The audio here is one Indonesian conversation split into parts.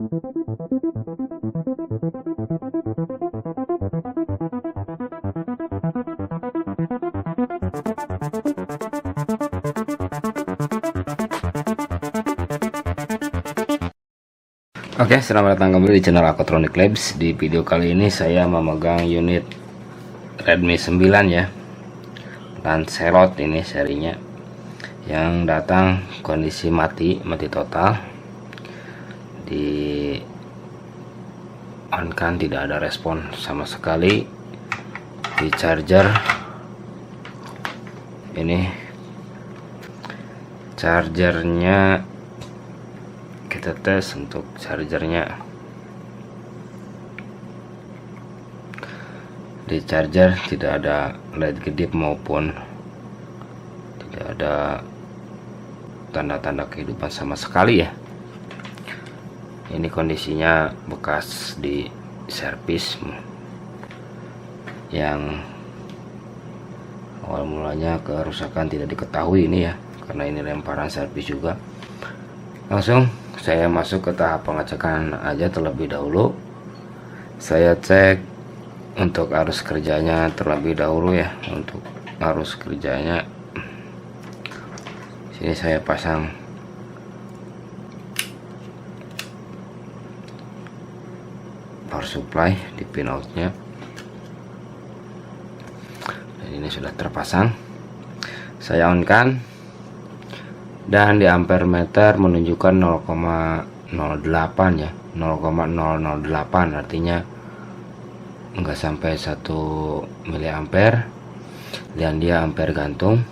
Oke, selamat datang kembali di channel Aquatronic Labs. Di video kali ini saya memegang unit Redmi 9 ya, Lancelot ini serinya, yang datang kondisi mati total. Di on kan tidak ada respon sama sekali. Di charger ini, chargernya kita tes untuk chargernya. Di charger tidak ada LED kedip maupun tidak ada tanda-tanda kehidupan sama sekali ya. Ini kondisinya bekas di servis yang awal mulanya kerusakan tidak diketahui ini ya, karena ini lemparan servis juga. Langsung saya masuk ke tahap pengecekan aja terlebih dahulu. Saya cek untuk arus kerjanya terlebih dahulu ya. Untuk arus kerjanya sini saya pasang power supply di pin outnya, dan ini sudah terpasang. Saya on kan, dan di ampere meter menunjukkan 0,08 ya, 0,008, artinya enggak sampai 1 miliampere, dan dia ampere gantung,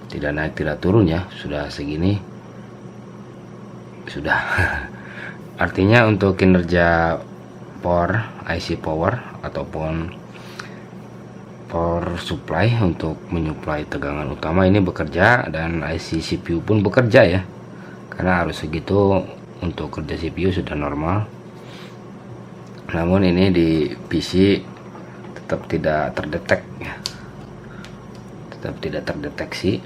tidak naik tidak turun ya, sudah segini sudah. Artinya untuk kinerja IC power ataupun power supply untuk menyuplai tegangan utama ini bekerja, dan IC CPU pun bekerja ya, karena harus segitu untuk kerja CPU sudah normal. Namun ini di PC tetap tidak terdetek ya, tetap tidak terdeteksi,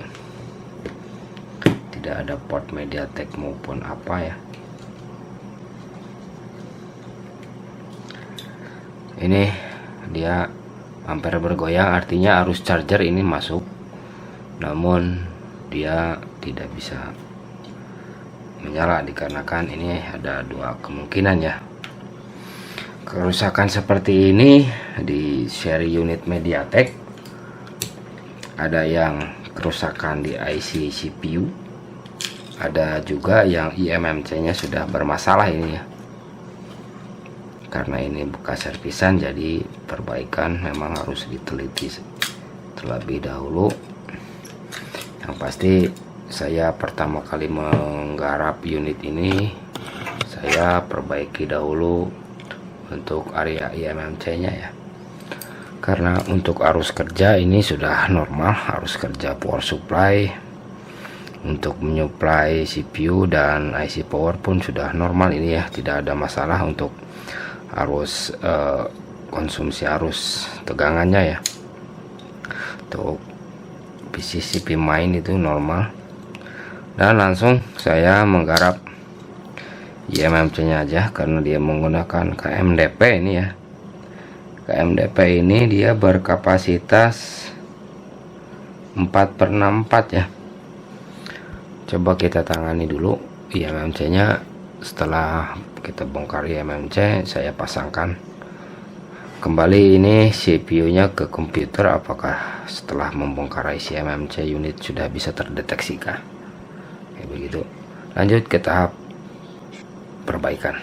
tidak ada port MediaTek maupun apa ya. Ini dia ampere bergoyang, artinya arus charger ini masuk, namun dia tidak bisa menyala dikarenakan ini ada dua kemungkinan ya. Kerusakan seperti ini di seri unit MediaTek, ada yang kerusakan di IC CPU, ada juga yang IMMC nya sudah bermasalah ini ya. Karena ini bekas servisan, jadi perbaikan memang harus diteliti terlebih dahulu. Yang pasti saya pertama kali menggarap unit ini, saya perbaiki dahulu untuk area IMMC nya ya, karena untuk arus kerja ini sudah normal, arus kerja power supply untuk menyuplai CPU dan IC power pun sudah normal ini ya, tidak ada masalah untuk arus konsumsi arus tegangannya ya. Untuk PCCP main itu normal, dan langsung saya menggarap IMMC nya aja karena dia menggunakan KMDP ini ya. KMDP ini dia berkapasitas 4/64 ya. Coba kita tangani dulu IMMC nya. Setelah kita bongkar IMMC, saya pasangkan kembali ini CPU nya ke komputer. Apakah setelah membongkar IC IMMC unit sudah bisa terdeteksi kah? Kayak begitu. Lanjut ke tahap perbaikan.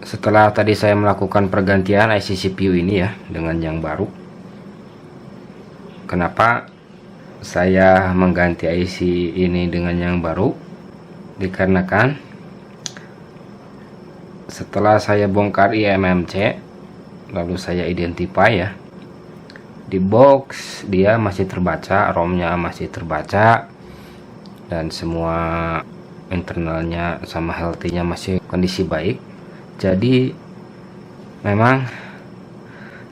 setelah tadi saya melakukan pergantian IC CPU ini ya dengan yang baru. Kenapa saya mengganti IC ini dengan yang baru? Dikarenakan setelah saya bongkar eMMC, lalu saya identify ya, di box dia masih terbaca, ROM-nya masih terbaca, dan semua internalnya sama healthy-nya masih kondisi baik. Jadi memang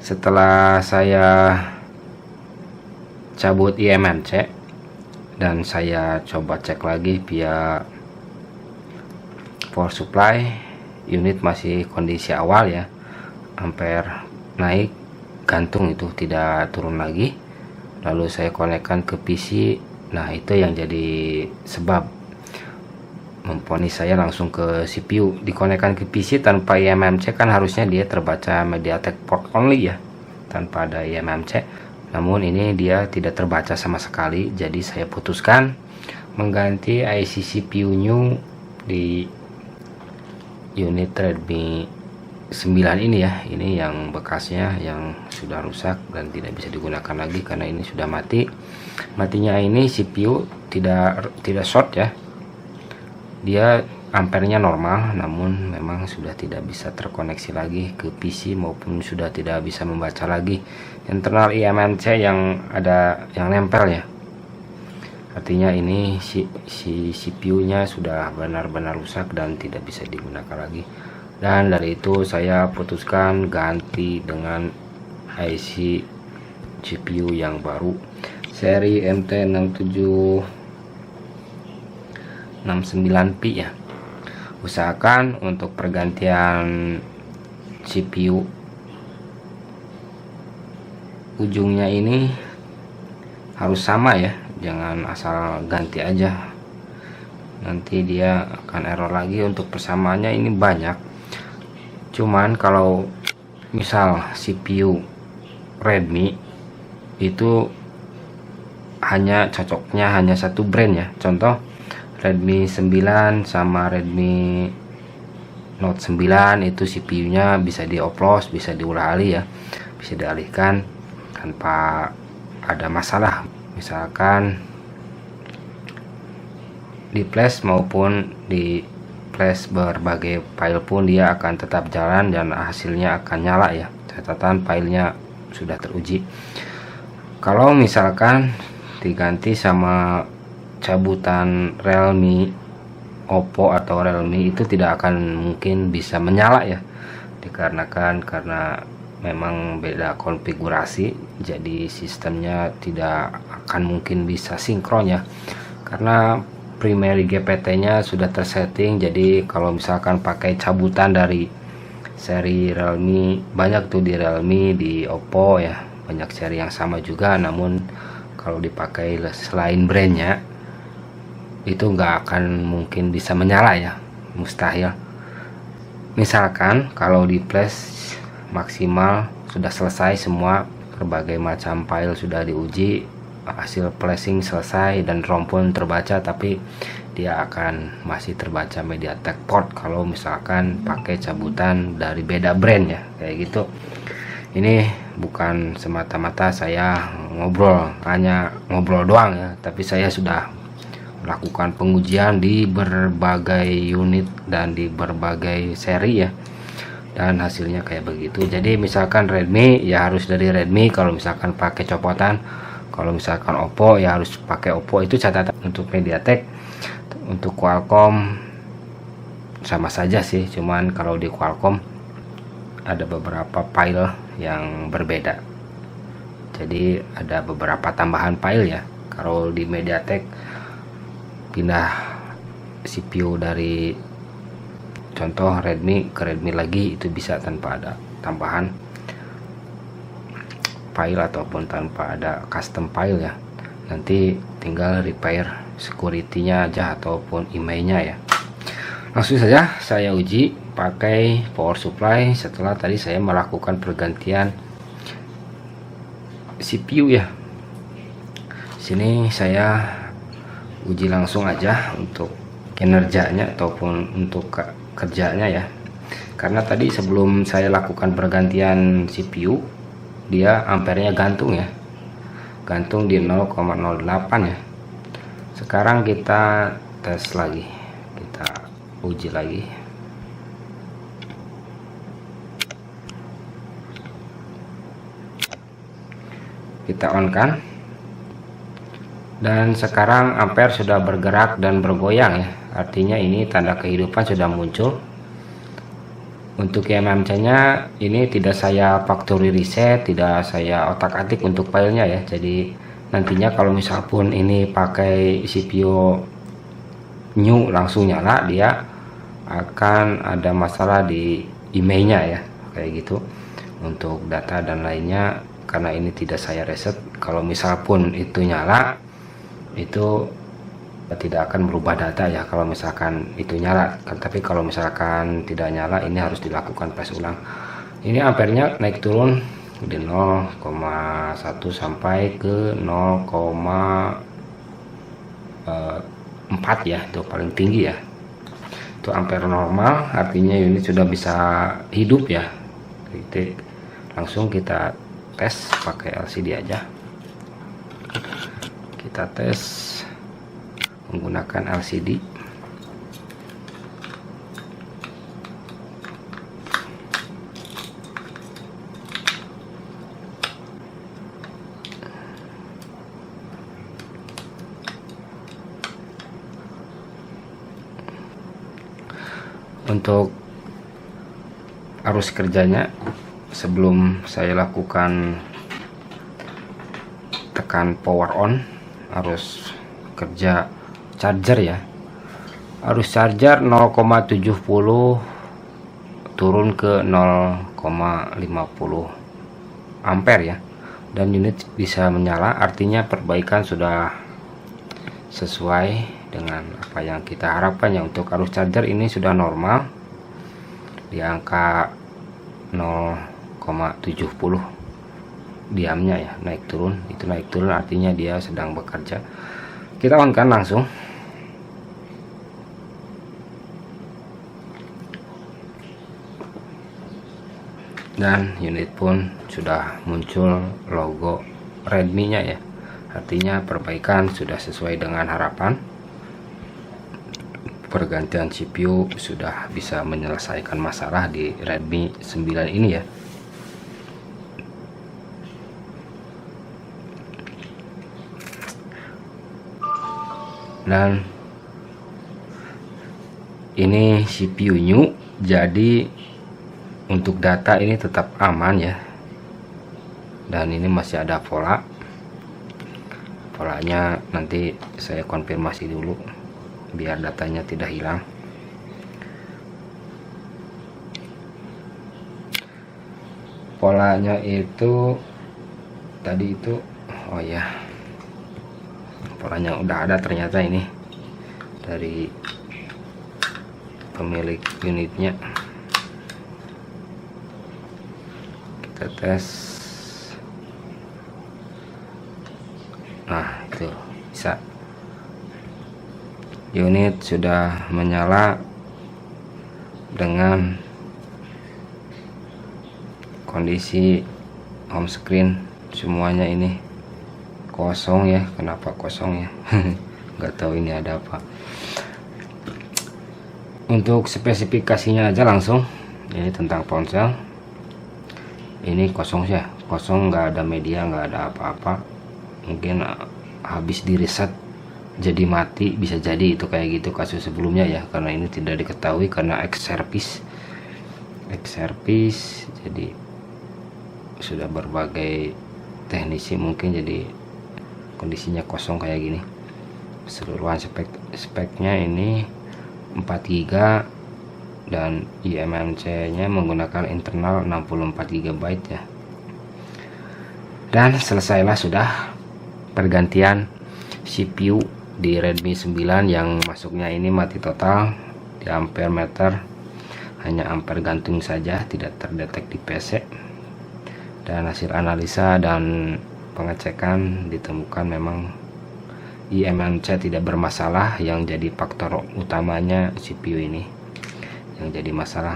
setelah saya cabut eMMC dan saya coba cek lagi via power supply, unit masih kondisi awal ya, ampere naik, gantung itu tidak turun lagi. Lalu saya konekkan ke PC. Nah, itu yang jadi sebab memponis saya langsung ke CPU. Dikonekkan ke PC tanpa eMMC kan harusnya dia terbaca MediaTek port only ya, tanpa ada eMMC. Namun ini dia tidak terbaca sama sekali. Jadi saya putuskan mengganti IC CPU new di unit Redmi 9 ini ya. Ini yang bekasnya yang sudah rusak dan tidak bisa digunakan lagi karena ini sudah mati. Matinya ini CPU tidak short ya, dia ampernya normal, namun memang sudah tidak bisa terkoneksi lagi ke PC maupun sudah tidak bisa membaca lagi internal eMMC yang ada yang nempel ya. Artinya ini si CPU nya sudah benar-benar rusak dan tidak bisa digunakan lagi. Dan dari itu saya putuskan ganti dengan IC CPU yang baru seri MT6769P ya. Usahakan untuk pergantian CPU ujungnya ini harus sama ya, jangan asal ganti aja, nanti dia akan error lagi. Untuk persamaannya ini banyak, cuman kalau misal CPU Redmi itu cocoknya hanya satu brand ya. Contoh Redmi 9 sama Redmi Note 9 itu CPU nya bisa dioplos, bisa diulah alih ya, bisa dialihkan tanpa ada masalah. Misalkan di flash maupun di flash berbagai file pun dia akan tetap jalan dan hasilnya akan nyala ya, catatan filenya sudah teruji. Kalau misalkan diganti sama cabutan Realme, Oppo atau Realme, itu tidak akan mungkin bisa menyala ya, dikarenakan karena memang beda konfigurasi, jadi sistemnya tidak akan mungkin bisa sinkron ya, karena primary GPT nya sudah tersetting. Jadi kalau misalkan pakai cabutan dari seri Realme, banyak tuh di Realme, di Oppo ya, banyak seri yang sama juga, namun kalau dipakai selain brandnya itu nggak akan mungkin bisa menyala ya, mustahil. Misalkan kalau di flash maksimal sudah selesai semua, berbagai macam file sudah diuji, hasil flashing selesai dan ROM pun terbaca, tapi dia akan masih terbaca MediaTek port kalau misalkan pakai cabutan dari beda brand ya, kayak gitu. Ini bukan semata-mata saya hanya ngobrol doang ya, tapi saya sudah melakukan pengujian di berbagai unit dan di berbagai seri ya, dan hasilnya kayak begitu. Jadi misalkan Redmi ya harus dari Redmi, kalau misalkan pakai copotan. Kalau misalkan Oppo ya harus pakai Oppo, itu catatan. Untuk MediaTek, untuk Qualcomm sama saja sih, cuman kalau di Qualcomm ada beberapa file yang berbeda, jadi ada beberapa tambahan file ya. Kalau di MediaTek pindah CPU dari contoh Redmi ke Redmi lagi, itu bisa tanpa ada tambahan file ataupun tanpa ada custom file ya. Nanti tinggal repair security-nya aja ataupun emailnya ya. Langsung saja saya uji pakai power supply setelah tadi saya melakukan pergantian CPU ya. Sini saya uji langsung aja untuk kinerjanya ataupun untuk kerjanya ya. karena tadi sebelum saya lakukan pergantian CPU dia ampernya gantung ya, gantung di 0,08 ya. Sekarang kita tes lagi, kita uji lagi. Kita on kan, dan sekarang ampere sudah bergerak dan bergoyang ya, artinya ini tanda kehidupan sudah muncul. Untuk IMMC nya ini tidak saya factory reset, tidak saya otak-atik untuk filenya ya. Jadi nantinya kalau misal pun ini pakai CPU new langsung nyala, dia akan ada masalah di emailnya ya, kayak gitu. Untuk data dan lainnya, karena ini tidak saya reset, kalau misal pun itu nyala, itu tidak akan berubah data ya kalau misalkan itu nyala. Tapi kalau misalkan tidak nyala, ini harus dilakukan flash ulang. Ini ampernya naik turun di 0,1 sampai ke 0,4 ya, itu paling tinggi ya. Itu ampere normal, artinya unit sudah bisa hidup ya. Langsung kita tes pakai LCD aja. Kita tes menggunakan LCD. Untuk arus kerjanya, sebelum saya lakukan tekan power on, arus kerja charger ya, arus charger 0,70 turun ke 0,50 ampere ya, dan unit bisa menyala, artinya perbaikan sudah sesuai dengan apa yang kita harapkan ya. Untuk arus charger ini sudah normal di angka 0,70 diamnya ya, naik turun. Itu naik turun artinya dia sedang bekerja. Kita on kan langsung. Dan unit pun sudah muncul logo Redmi nya ya, artinya perbaikan sudah sesuai dengan harapan. Pergantian CPU sudah bisa menyelesaikan masalah di Redmi 9 ini ya. Dan ini CPU new, jadi untuk data ini tetap aman ya. Dan ini masih ada polanya, nanti saya konfirmasi dulu biar datanya tidak hilang. Polanya itu tadi itu, oh ya, polanya udah ada ternyata ini dari pemilik unitnya. Kita tes. Nah, itu bisa. Unit sudah menyala dengan kondisi home screen semuanya ini kosong ya. Kenapa kosong ya? Nggak tahu ini ada apa. Untuk spesifikasinya aja langsung, ini tentang ponsel ini kosong ya, kosong, nggak ada media, nggak ada apa-apa. Mungkin habis di reset jadi mati, bisa jadi itu kayak gitu kasus sebelumnya ya, karena ini tidak diketahui karena ex service, jadi sudah berbagai teknisi mungkin jadi kondisinya kosong kayak gini. Keseluruhan speknya ini 4 GB dan IMMC nya menggunakan internal 64 GB ya. Dan selesailah sudah pergantian CPU di Redmi 9 yang masuknya ini mati total di ampere meter, hanya ampere gantung saja, tidak terdetek di PC. Dan hasil analisa dan pengecekan ditemukan memang IMMC tidak bermasalah, yang jadi faktor utamanya CPU ini yang jadi masalah.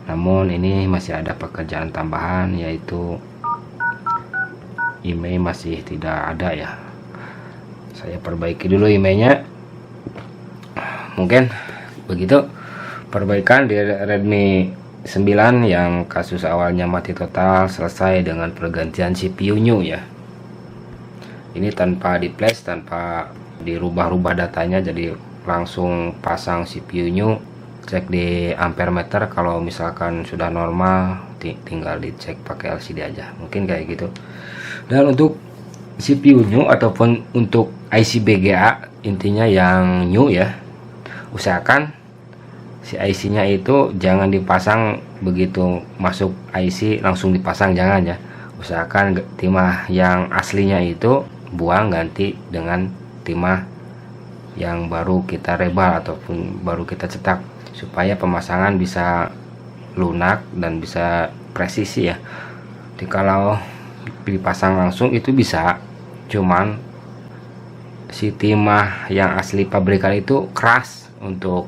namun ini masih ada pekerjaan tambahan, yaitu email masih tidak ada ya. Saya perbaiki dulu emailnya. Mungkin begitu perbaikan di Redmi 9 yang kasus awalnya mati total selesai dengan pergantian CPU new ya. Ini tanpa di flash, tanpa dirubah-rubah datanya, jadi langsung pasang CPU new. Cek di ampere meter, kalau misalkan sudah normal tinggal dicek pakai LCD aja, mungkin kayak gitu. Dan untuk CPU new ataupun untuk IC BGA, intinya yang new ya, usahakan si IC nya itu jangan dipasang begitu masuk IC langsung dipasang, jangan ya. Usahakan timah yang aslinya itu buang, ganti dengan timah yang baru kita rebal ataupun baru kita cetak, supaya pemasangan bisa lunak dan bisa presisi ya. Jadi kalau dipasang langsung itu bisa, cuman si timah yang asli pabrikan itu keras. Untuk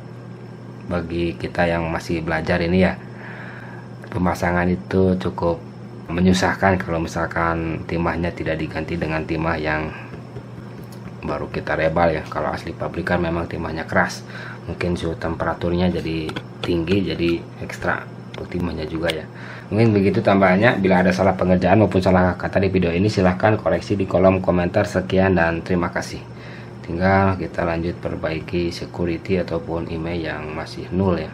bagi kita yang masih belajar ini ya, pemasangan itu cukup menyusahkan kalau misalkan timahnya tidak diganti dengan timah yang baru kita rebal ya. Kalau asli pabrikan memang timahnya keras, mungkin suhu temperaturnya jadi tinggi, jadi ekstra untuk timahnya juga ya. Mungkin begitu tambahannya. Bila ada salah pengerjaan maupun salah kata di video ini, silahkan koreksi di kolom komentar. Sekian dan terima kasih. Tinggal kita lanjut perbaiki security ataupun email yang masih nol ya.